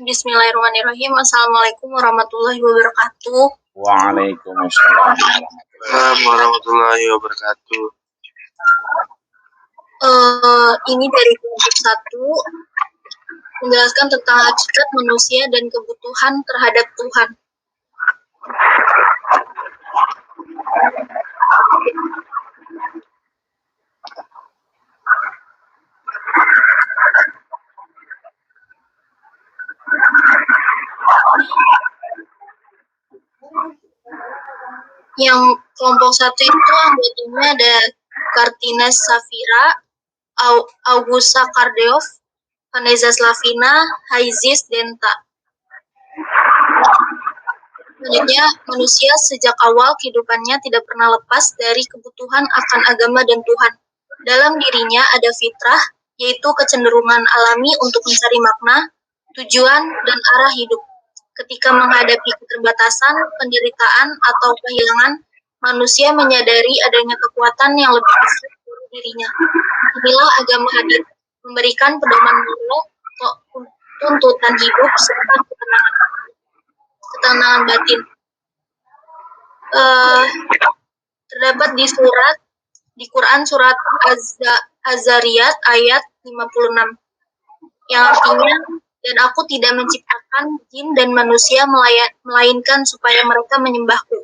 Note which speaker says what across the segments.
Speaker 1: Bismillahirrahmanirrahim. Assalamualaikum warahmatullahi wabarakatuh.
Speaker 2: Waalaikumsalam warahmatullahi wabarakatuh.
Speaker 1: Ini dari kelompok 1 menjelaskan tentang hakikat manusia dan kebutuhan terhadap Tuhan. Yang kelompok 1 itu anggotanya ada Kartines Safira, Augusta Kardeov, Vanessa Slavina, Haizis Denta. Selanjutnya, manusia sejak awal kehidupannya tidak pernah lepas dari kebutuhan akan agama dan Tuhan. Dalam dirinya ada fitrah, yaitu kecenderungan alami untuk mencari makna, tujuan, dan arah hidup. Ketika menghadapi keterbatasan, penderitaan, atau kehilangan, manusia menyadari adanya kekuatan yang lebih besar dari dirinya. Inilah agama hadir, memberikan pedoman moral, tuntutan hidup, serta ketenangan batin. Terdapat di Quran surat Az-Zariyat ayat 56, yang artinya, dan aku tidak menciptakan jin dan manusia melainkan supaya mereka menyembahku.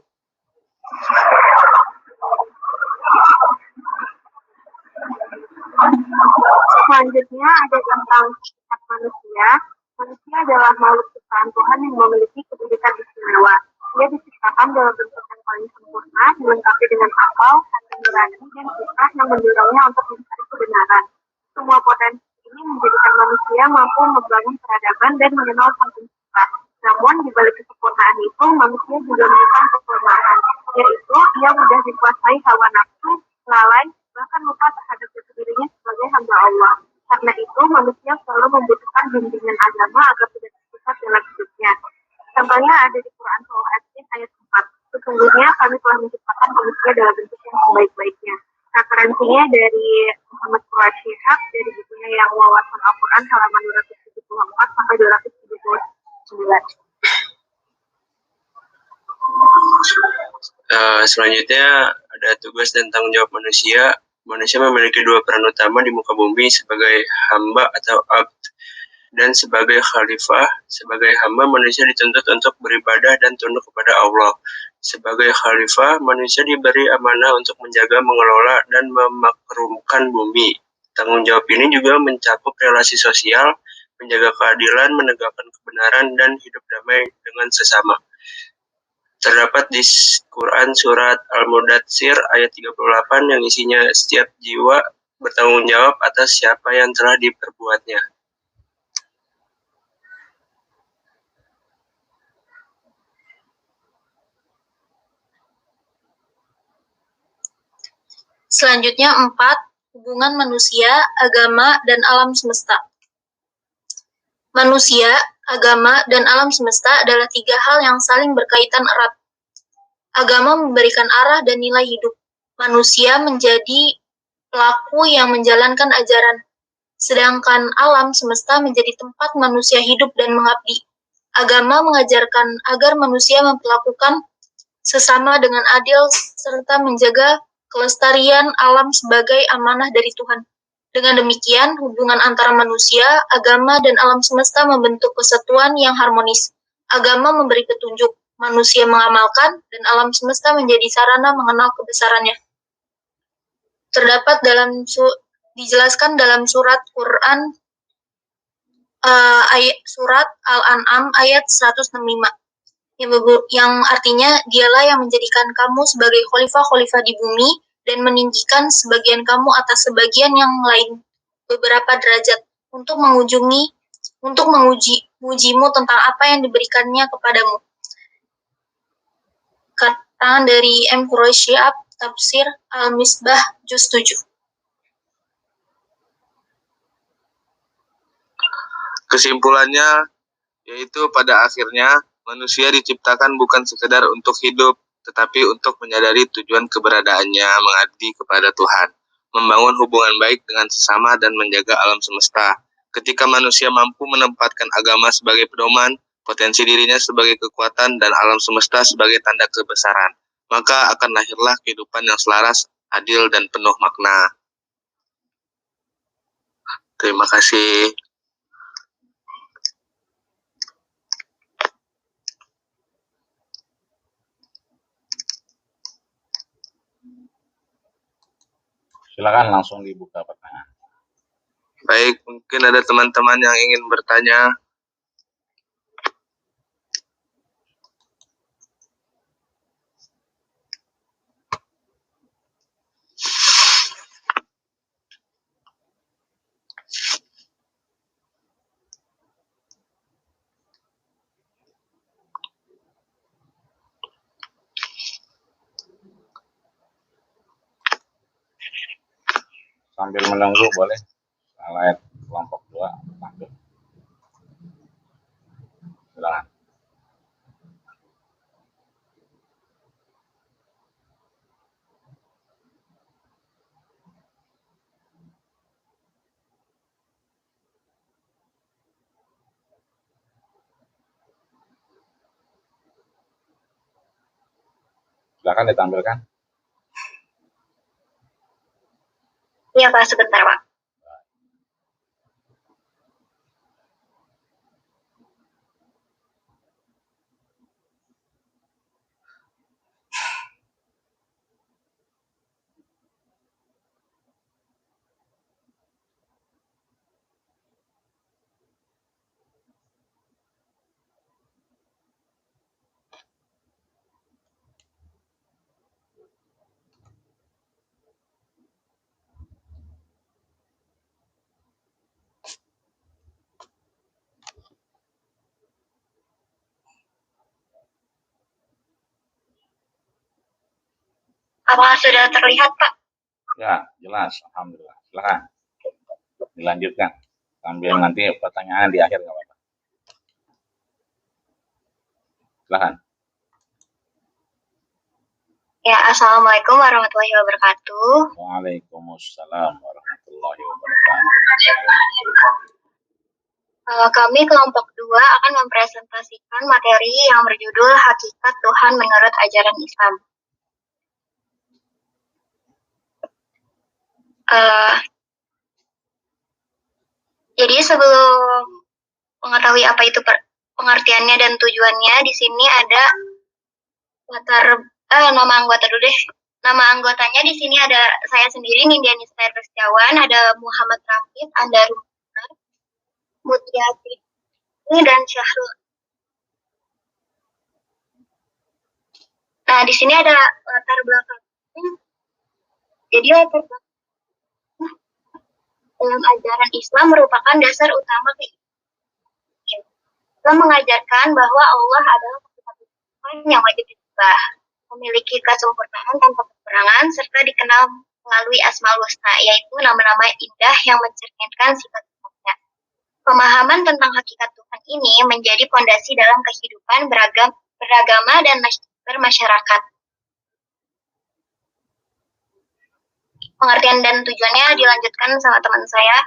Speaker 1: Selanjutnya ada tentang sifat manusia. Manusia adalah makhluk ciptaan Tuhan yang memiliki kedudukan istimewa. Dia diciptakan dalam bentuk yang paling sempurna, dilengkapi dengan akal, hati nurani, dan fitrah yang mendorongnya untuk mencari kebenaran. Semua potensi ini menjadikan manusia mampu membangun peradaban dan mengenal Sang Pencipta. Namun, di balik kesempurnaan itu, manusia juga menemukan kelemahan, yaitu ia mudah dikuasai hawa nafsu, lalai, bahkan lupa terhadap jati dirinya sebagai hamba Allah. Karena itu, manusia selalu membutuhkan bimbingan agama agar tidak tersesat dalam hidupnya. Contohnya ada di Quran Surah As-Sin ayat 4. Sesungguhnya kami telah menciptakan manusia dalam bentuk yang sebaik-baiknya. Referensinya dari Muhammad Fuad Shihab dari bukunya yang Wawasan Al-Quran halaman 274 sampai 279.
Speaker 2: Selanjutnya ada tugas dan tanggung jawab manusia. Manusia memiliki dua peran utama di muka bumi sebagai hamba atau abd dan sebagai khalifah. Sebagai hamba, manusia dituntut untuk beribadah dan tunduk kepada Allah. Sebagai khalifah, manusia diberi amanah untuk menjaga, mengelola, dan memakrumkan bumi. Tanggung jawab ini juga mencakup relasi sosial, menjaga keadilan, menegakkan kebenaran, dan hidup damai dengan sesama. Terdapat di Quran surat Al-Mudatsir ayat 38 yang isinya setiap jiwa bertanggung jawab atas siapa yang telah diperbuatnya.
Speaker 1: Selanjutnya 4. Hubungan manusia, agama, dan alam semesta. Manusia, agama, dan alam semesta adalah 3 hal yang saling berkaitan erat. Agama memberikan arah dan nilai hidup. Manusia menjadi pelaku yang menjalankan ajaran. Sedangkan alam semesta menjadi tempat manusia hidup dan mengabdi. Agama mengajarkan agar manusia memperlakukan sesama dengan adil serta menjaga kelestarian alam sebagai amanah dari Tuhan. Dengan demikian, hubungan antara manusia, agama, dan alam semesta membentuk kesatuan yang harmonis. Agama memberi petunjuk, manusia mengamalkan, dan alam semesta menjadi sarana mengenal kebesarannya. Terdapat dijelaskan dalam surat Quran surat Al-An'am ayat 165 yang artinya dialah yang menjadikan kamu sebagai khalifah-khalifah di bumi dan meninggikan sebagian kamu atas sebagian yang lain beberapa derajat untuk mengujimu tentang apa yang diberikannya kepadamu. Karangan dari M. Quraisyab, Tafsir Al-Misbah Juz 7.
Speaker 2: Kesimpulannya, yaitu pada akhirnya manusia diciptakan bukan sekedar untuk hidup, tetapi untuk menyadari tujuan keberadaannya, mengabdi kepada Tuhan, membangun hubungan baik dengan sesama, dan menjaga alam semesta.
Speaker 3: Ketika manusia mampu menempatkan agama sebagai pedoman, potensi dirinya sebagai kekuatan, dan alam semesta sebagai tanda kebesaran, maka akan lahirlah kehidupan yang selaras, adil, dan penuh makna. Terima kasih.
Speaker 4: Silakan langsung dibuka pertanyaan.
Speaker 3: Baik, mungkin ada teman-teman yang ingin bertanya.
Speaker 4: Sambil menunggu boleh slide kelompok 2 tampil. Silakan. Silakan ditampilkan.
Speaker 1: Iya Pak, sebentar Pak. Apakah sudah terlihat Pak?
Speaker 4: Ya, jelas. Alhamdulillah. Silakan. Dilanjutkan. Sambil nanti pertanyaan di akhir nggak apa-apa. Silakan.
Speaker 1: Ya, Assalamualaikum warahmatullahi wabarakatuh.
Speaker 4: Waalaikumsalam warahmatullahi wabarakatuh.
Speaker 1: Kami kelompok 2 akan mempresentasikan materi yang berjudul Hakikat Tuhan menurut Ajaran Islam. Jadi sebelum mengetahui apa itu pengertiannya dan tujuannya, di sini ada nama anggota dulu deh. Nama anggotanya di sini ada saya sendiri, Nindiani Setiawan, ada Muhammad Rafid, Andarul, Mutia dan Syahrul. Nah, di sini ada latar belakang. Jadi latar belakang dalam ajaran Islam merupakan dasar utama keimanan. Islam mengajarkan bahwa Allah adalah Tuhan yang wajib disembah, memiliki kesempurnaan tanpa kekurangan, serta dikenal melalui Asmaul Husna, yaitu nama-nama indah yang mencerminkan sifat-sifatnya. Pemahaman tentang hakikat Tuhan ini menjadi fondasi dalam kehidupan beragama dan bermasyarakat. Pengertian dan tujuannya dilanjutkan sama teman saya.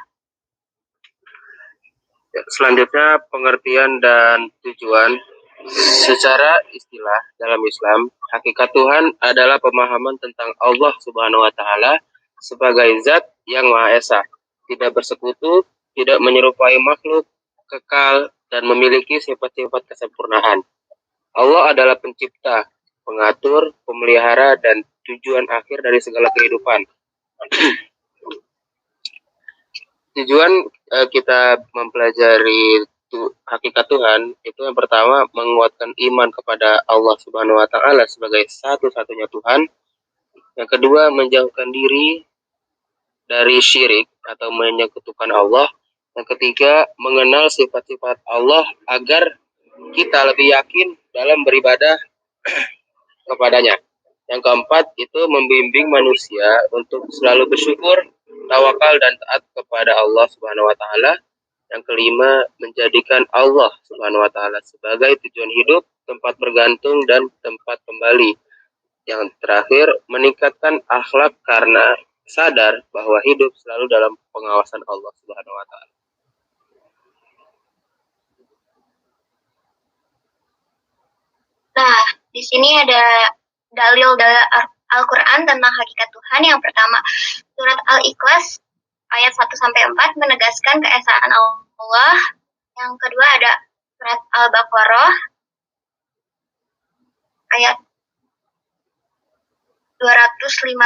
Speaker 2: Selanjutnya, pengertian dan tujuan. Secara istilah dalam Islam, hakikat Tuhan adalah pemahaman tentang Allah Subhanahu wa Ta'ala sebagai Zat yang Maha Esa, tidak bersekutu, tidak menyerupai makhluk, kekal, dan memiliki sifat-sifat kesempurnaan. Allah adalah pencipta, pengatur, pemelihara, dan tujuan akhir dari segala kehidupan. Tujuan kita mempelajari hakikat Tuhan itu yang pertama menguatkan iman kepada Allah Subhanahu wa Ta'ala sebagai satu-satunya Tuhan. Yang kedua menjauhkan diri dari syirik atau menyekutukan Allah. Yang ketiga mengenal sifat-sifat Allah agar kita lebih yakin dalam beribadah kepadanya. Yang keempat itu membimbing manusia untuk selalu bersyukur, tawakal, dan taat kepada Allah Subhanahu wa Ta'ala. Yang kelima, menjadikan Allah Subhanahu wa Ta'ala sebagai tujuan hidup, tempat bergantung, dan tempat kembali. Yang terakhir, meningkatkan akhlak karena sadar bahwa hidup selalu dalam pengawasan Allah Subhanahu wa Ta'ala.
Speaker 1: Di sini ada dalil Al-Quran tentang hakikat Tuhan. Yang pertama, surat Al-Ikhlas ayat 1-4 menegaskan keesaan Allah. Yang kedua ada surat Al-Baqarah ayat 255,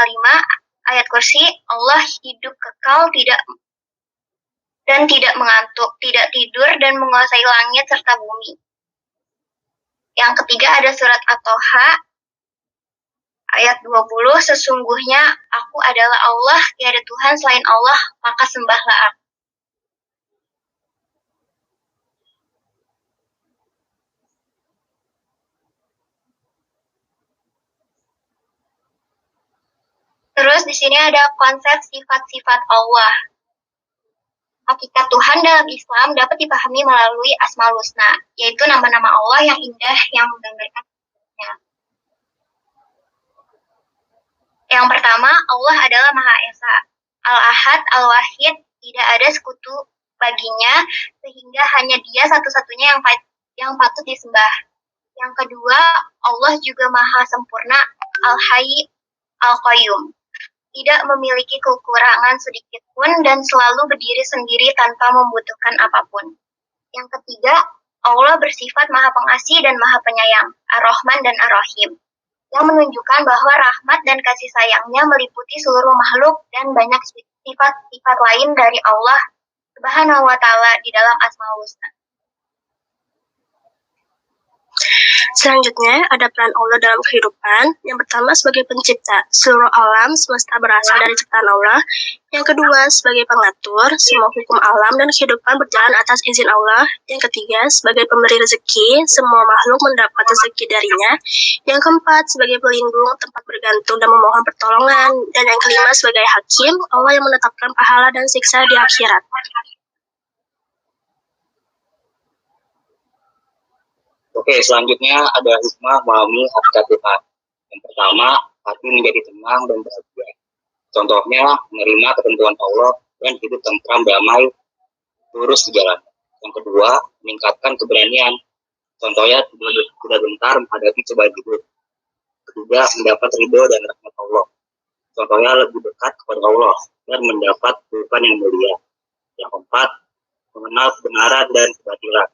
Speaker 1: ayat kursi, Allah hidup kekal tidak mengantuk, tidak tidur dan menguasai langit serta bumi. Yang ketiga ada surat At-Toha ayat 20, sesungguhnya aku adalah Allah, tiada Tuhan selain Allah, maka sembahlah aku. Terus di sini ada konsep sifat-sifat Allah. Hakikat Tuhan dalam Islam dapat dipahami melalui Asmaul Husna, yaitu nama-nama Allah yang indah yang menggambarkan. Yang pertama, Allah adalah Maha Esa, Al-Ahad, Al-Wahid, tidak ada sekutu baginya, sehingga hanya Dia satu-satunya yang patut disembah. Yang kedua, Allah juga Maha Sempurna, Al-Hayy, Al-Qayyum, tidak memiliki kekurangan sedikit pun dan selalu berdiri sendiri tanpa membutuhkan apapun. Yang ketiga, Allah bersifat Maha Pengasih dan Maha Penyayang, Ar-Rahman dan Ar-Rahim, yang menunjukkan bahwa rahmat dan kasih sayangnya meliputi seluruh makhluk dan banyak sifat-sifat lain dari Allah Subhanahu wa Ta'ala di dalam Asmaul Husna. Selanjutnya, ada peran Allah dalam kehidupan. Yang pertama, sebagai pencipta. Seluruh alam semesta berasal dari ciptaan Allah. Yang kedua, sebagai pengatur. Semua hukum alam dan kehidupan berjalan atas izin Allah. Yang ketiga, sebagai pemberi rezeki. Semua makhluk mendapat rezeki darinya. Yang keempat, sebagai pelindung, tempat bergantung dan memohon pertolongan. Dan yang kelima, sebagai hakim. Allah yang menetapkan pahala dan siksa di akhirat.
Speaker 3: Oke, selanjutnya ada hikmah memahami hakikat Tuhan. Yang pertama, hati menjadi tenang dan bahagia. Contohnya, menerima ketentuan Allah dan hidup tentram, damai, lurus di jalan. Yang kedua, meningkatkan keberanian. Contohnya, tidak gentar menghadapi cobaan hidup. Ketiga, mendapat ridho dan rahmat Allah. Contohnya, lebih dekat kepada Allah dan mendapat kehidupan yang mulia. Yang keempat, mengenal kebenaran dan kebatilan.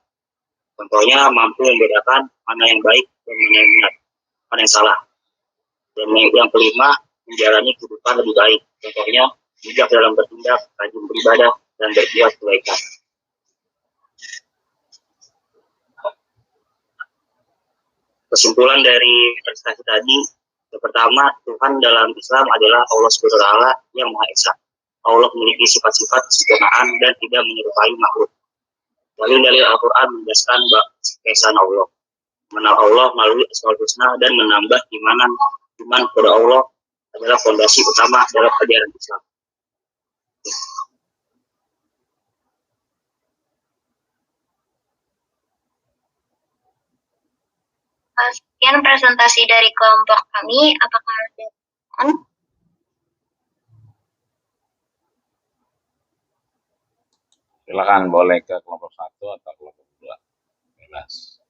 Speaker 3: Contohnya mampu membedakan mana yang baik dan mana yang benar, mana yang salah. Dan yang kelima, menjalani kehidupan lebih baik. Contohnya bijak dalam bertindak, rajin beribadah, dan berbuat kebaikan. Kesimpulan dari presentasi tadi, yang pertama, Tuhan dalam Islam adalah Allah SWT yang Maha Esa. Allah memiliki sifat-sifat kesempurnaan dan tidak menyerupai makhluk. Dalil-dalil Al-Quran menjelaskan keesaan Allah, mengenal Allah melalui Asmaul Husna dan menambah iman kepada Allah adalah fondasi utama dalam ajaran Islam.
Speaker 1: Sekian presentasi dari kelompok kami. Apakah ada pertanyaan?
Speaker 4: Silakan, boleh ke kelompok 1 atau kelompok 2. Bebas.